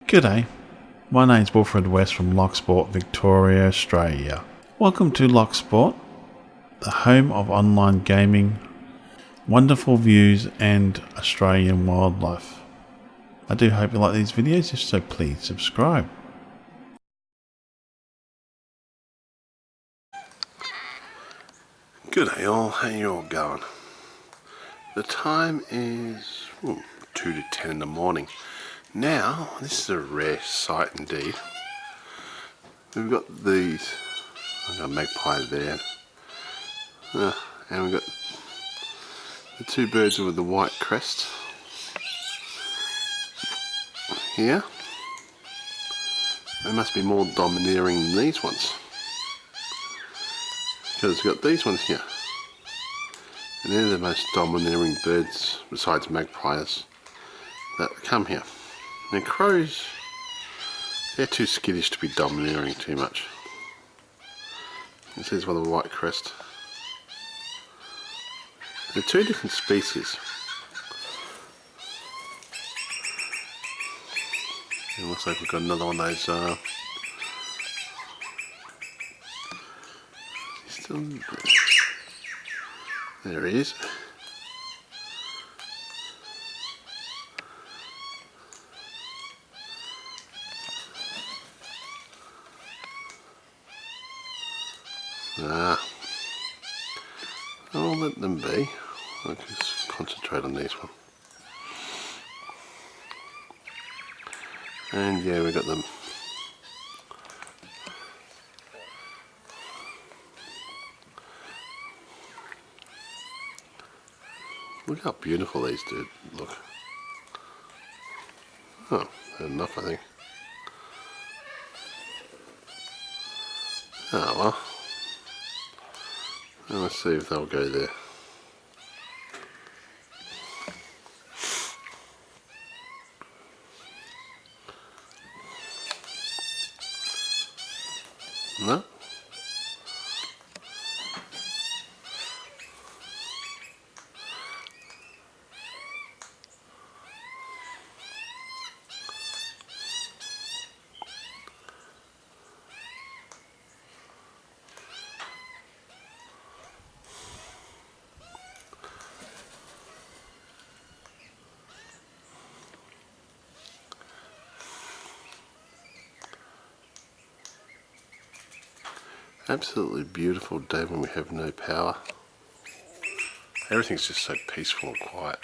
G'day, my name's Wilfred West from Loch, Victoria, Australia. Welcome to Loch, the home of online gaming, wonderful views and Australian wildlife. I do hope you like these videos, if so please subscribe. G'day all, how you all going? The time is 2 to 10 in the morning. Now, this is a rare sight indeed. We've got these, I've got a magpie there, and we've got the two birds with the white crest here. They must be more domineering than these ones, because we've got these ones here, and they're the most domineering birds besides magpies that come here. Now crows, they're too skittish to be domineering too much. This is one of the white crest. They're two different species. It looks like we've got another one of those there he is. I'll let them be. I'll just concentrate on this one. And yeah, we got them. Look how beautiful these do look. Oh, enough I think. Oh well. And let's see if they'll go there. No? Absolutely beautiful day when we have no power. Everything's just so peaceful and quiet,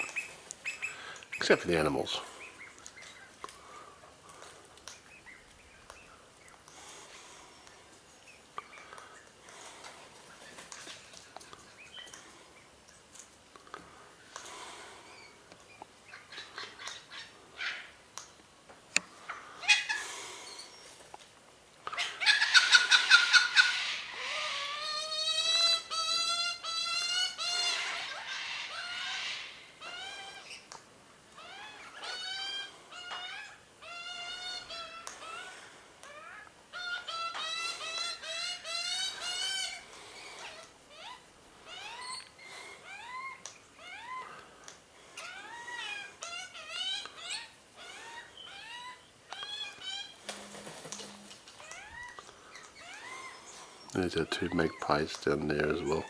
except for the animals. There's our two magpies down there as well.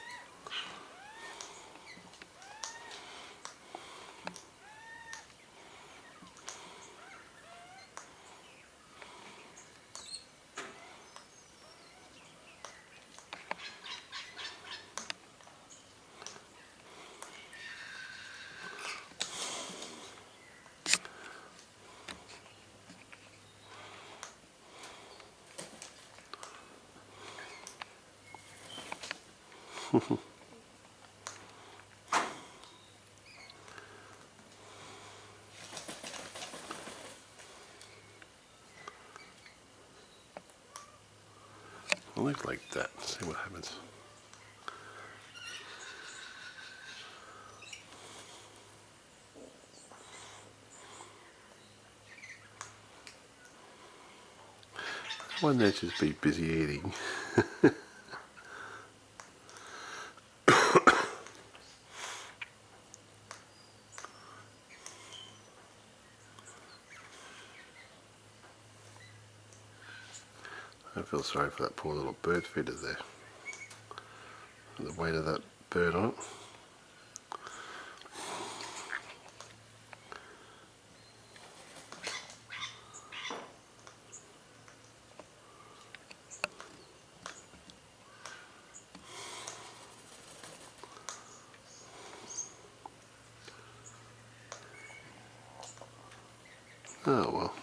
I'll leave it like that, see what happens. Why don't they just be busy eating? I feel sorry for that poor little bird feeder there. The weight of that bird on it. Oh well.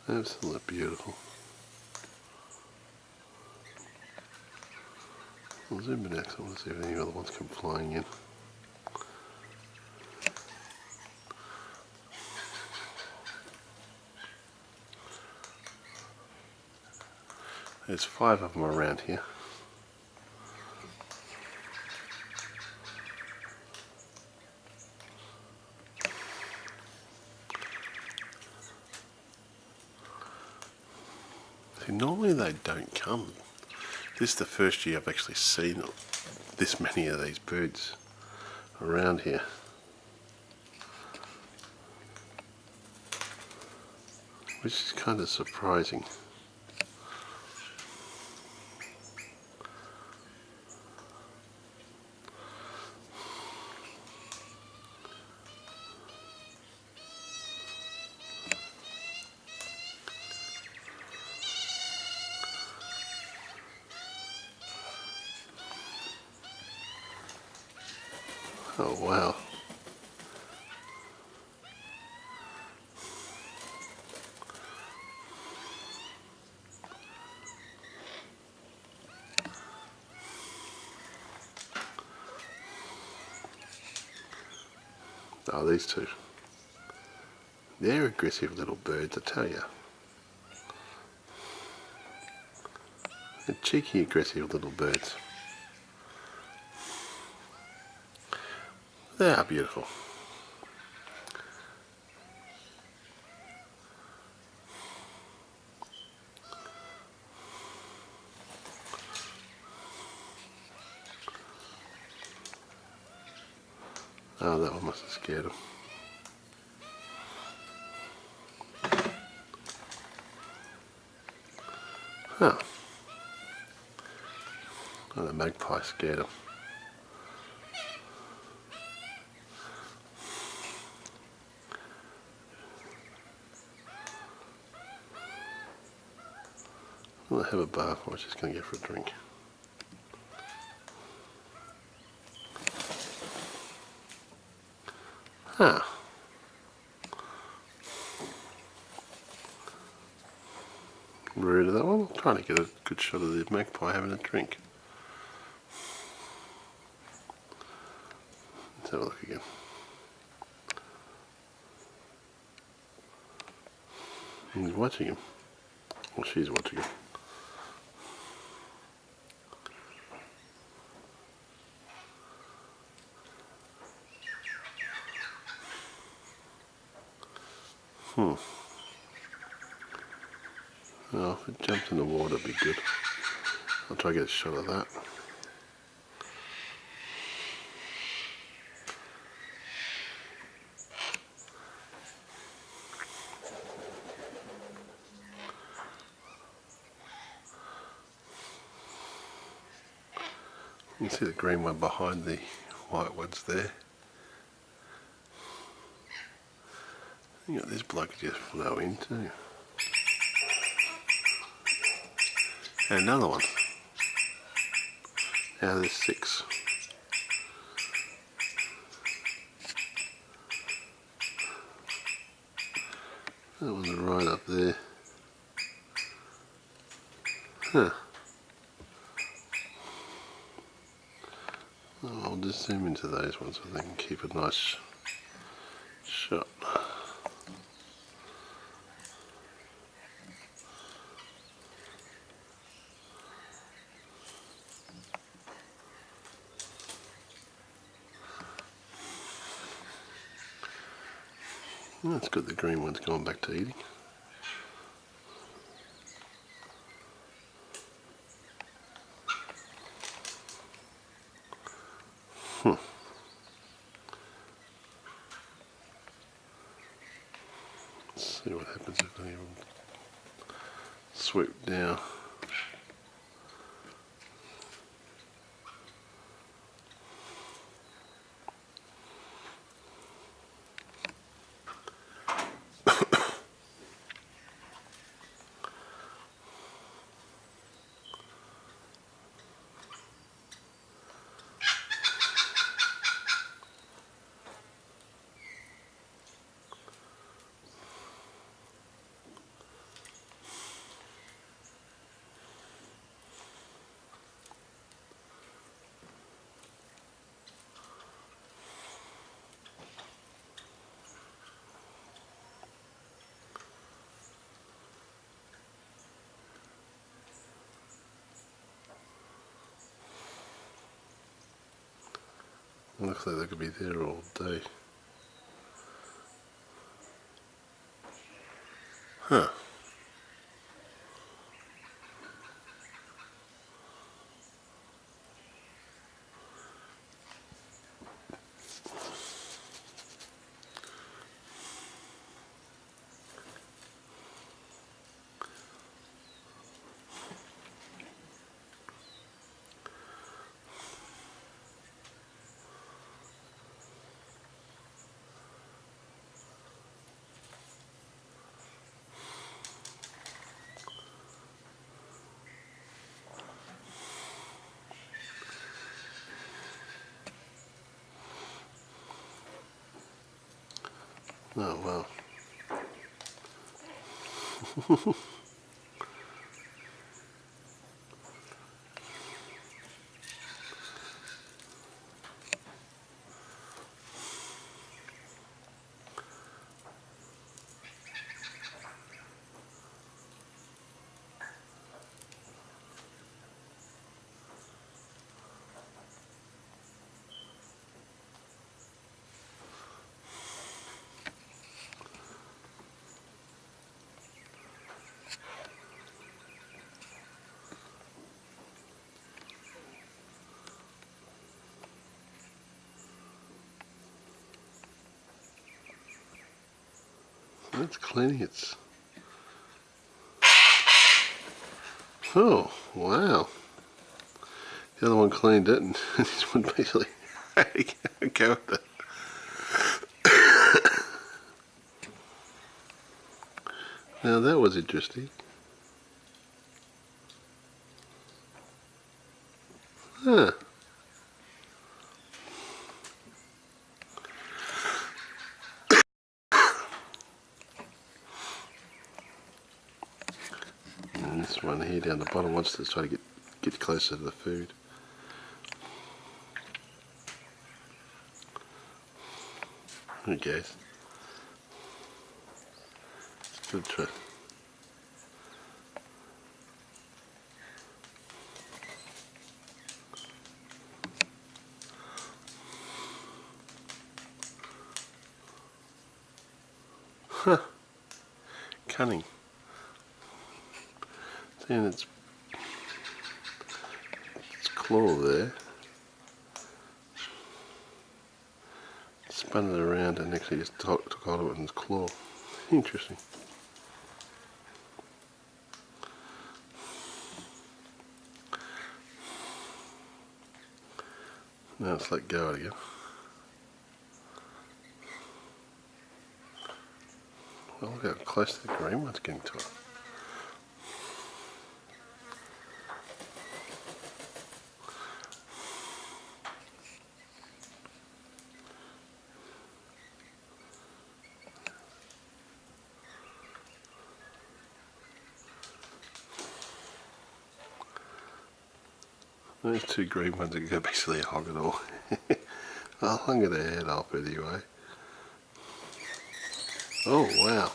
Absolutely beautiful. I'll zoom in next. I want to see if any other ones come flying in. There's 5 of them around here. See, normally they don't come. This is the first year I've actually seen this many of these birds around here. Which is kind of surprising. Oh wow. Oh, these two. They're aggressive little birds, I tell you. They're cheeky, aggressive little birds. They are beautiful. Oh, that one must have scared them. Huh. Oh, the magpie scared them. Well, I have a bath, I was just going to go for a drink. Huh. Rude of that one. I'm trying to get a good shot of the magpie having a drink. Let's have a look again. He's watching him. Well, she's watching him. Well, if it jumps in the water, it'd be good. I'll try to get a shot of that. You can see the green one behind the white ones there. You got this bloke just flow in too. And another one. Now there's 6. That one's right up there. Huh. Oh, I'll just zoom into those ones so they can keep a nice shot. That's good, the green one's going back to eating. even swoop down. Looks like they could be there all day. Huh. Oh wow. It's cleaning its... Oh, wow. The other one cleaned it and this one basically go with it. Now that was interesting. Huh. And this one here down the bottom wants to try to get closer to the food. There it goes. Good try. Huh. Cunning. Seeing its claw there. Spun it around and actually just took hold of it in its claw. Interesting. Now let's let go again. Well, look how close the green one's getting to it. Those two green ones are going to basically hog it all. I'll hung it head off anyway. Oh wow.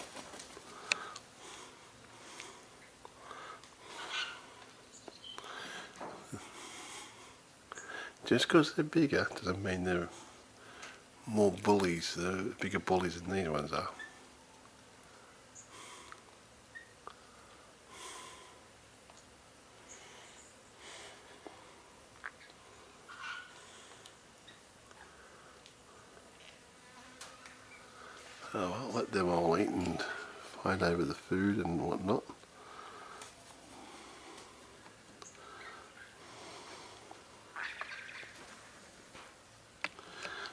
Just because they're bigger doesn't mean they're more bullies. They're bigger bullies than these ones are. Oh, I'll let them all eat and hide over the food and whatnot.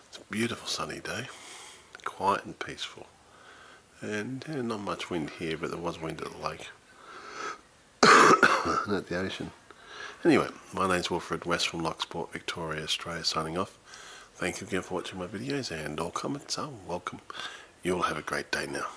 It's a beautiful sunny day, quiet and peaceful, and not much wind here, but there was wind at the lake and at the ocean. Anyway, my name's Wilfred, West from Loch, Victoria, Australia, signing off. Thank you again for watching my videos, and all comments are welcome. You all have a great day now.